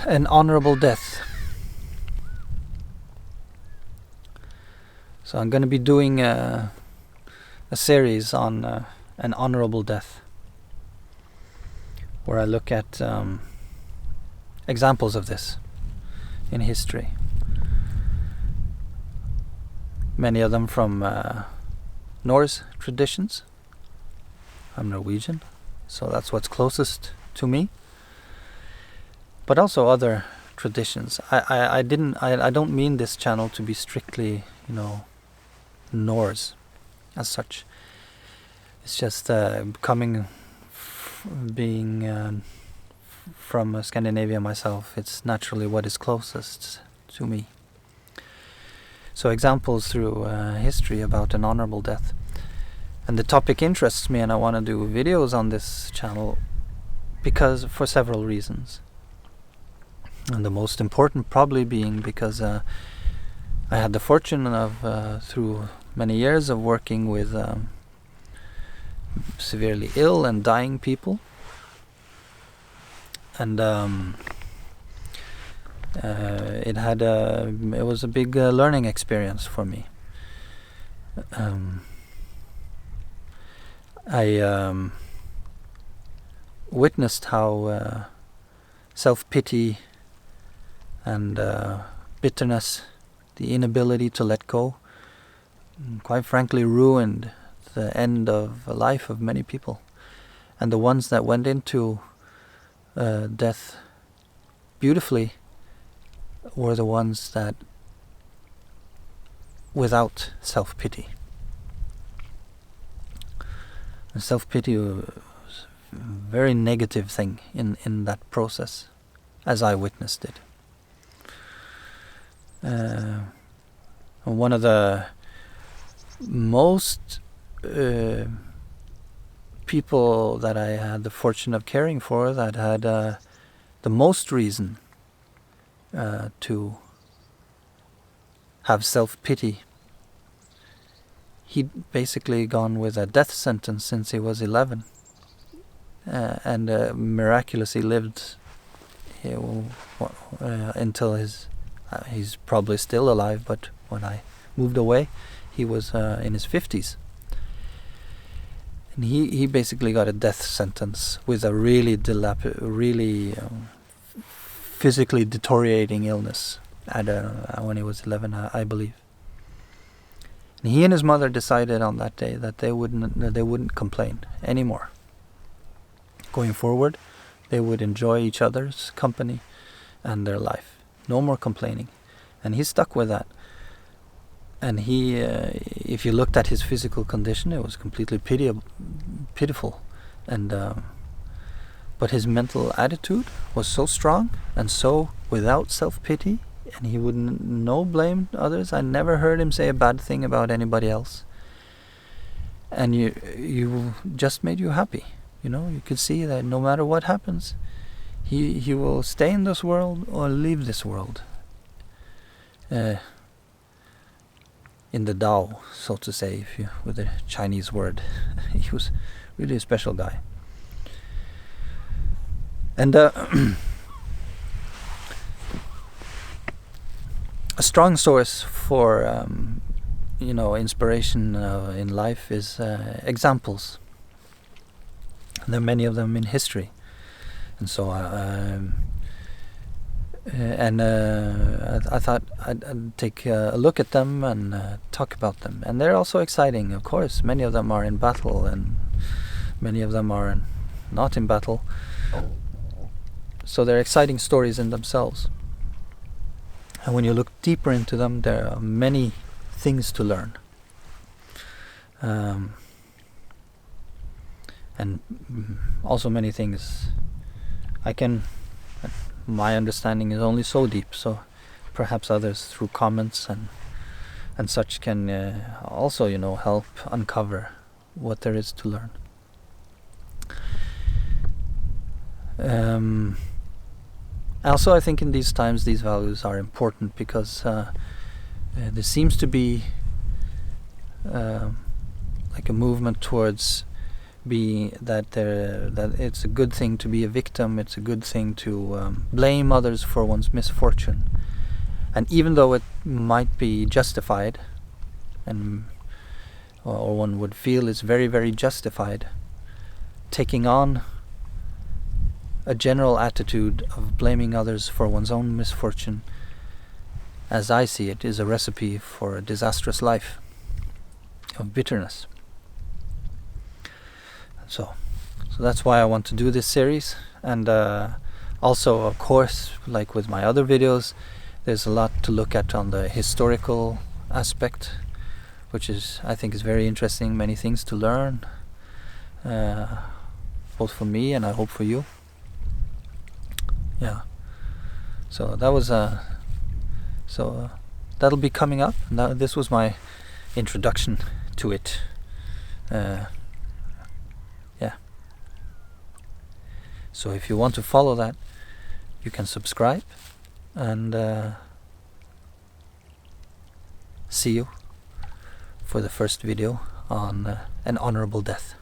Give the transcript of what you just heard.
An honorable death. So I'm going to be doing a series on an honorable death, where I look at examples of this in history. Many of them from Norse traditions. I'm Norwegian, so that's what's closest to me. But also other traditions. I don't mean this channel to be strictly, Norse as such. It's just being from Scandinavia myself, it's naturally what is closest to me. So examples through history about an honorable death. And the topic interests me, and I want to do videos on this channel for several reasons. And the most important probably being because I had the fortune of, through many years of working with severely ill and dying people. And it was a big learning experience for me. I witnessed how self-pity and bitterness, the inability to let go, quite frankly ruined the end of the life of many people. And the ones that went into death beautifully were the ones that without self-pity. And self-pity was a very negative thing in that process, as I witnessed it. One of the most people that I had the fortune of caring for that had the most reason to have self-pity. He'd basically gone with a death sentence since he was 11 and miraculously lived until he's probably still alive, but when I moved away he was in his 50s. And he basically got a death sentence with a really physically deteriorating illness when he was 11, I believe. And he and his mother decided on that day that they wouldn't complain anymore. Going forward, they would enjoy each other's company and their life. No more complaining. And he stuck with that. And he, if you looked at his physical condition, it was completely pitiful. And but his mental attitude was so strong and so without self-pity, and he would no blame others. I never heard him say a bad thing about anybody else. And you just made you happy. You could see that no matter what happens, he will stay in this world or leave this world. In the Tao, so to say, with a Chinese word. He was really a special guy. And a strong source for inspiration in life is examples. There are many of them in history, and so I thought I'd take a look at them and talk about them. And they're also exciting, of course. Many of them are in battle, and many of them are not in battle. So they're exciting stories in themselves. And when you look deeper into them, there are many things to learn. And also many things my understanding is only so deep, so perhaps others through comments and such can also help uncover what there is to learn. Also, I think in these times these values are important because there seems to be like a movement towards that it's a good thing to be a victim. It's a good thing to blame others for one's misfortune, and even though it might be justified, and or one would feel it's very, very justified, taking on a general attitude of blaming others for one's own misfortune, as I see it, is a recipe for a disastrous life of bitterness. So that's why I want to do this series. And also, of course, like with my other videos, there's a lot to look at on the historical aspect, which is, I think, is very interesting. Many things to learn, both for me and I hope for you. Yeah. So that was that'll be coming up. Now, this was my introduction to it. Yeah. So if you want to follow that, you can subscribe, and see you for the first video on an honorable death.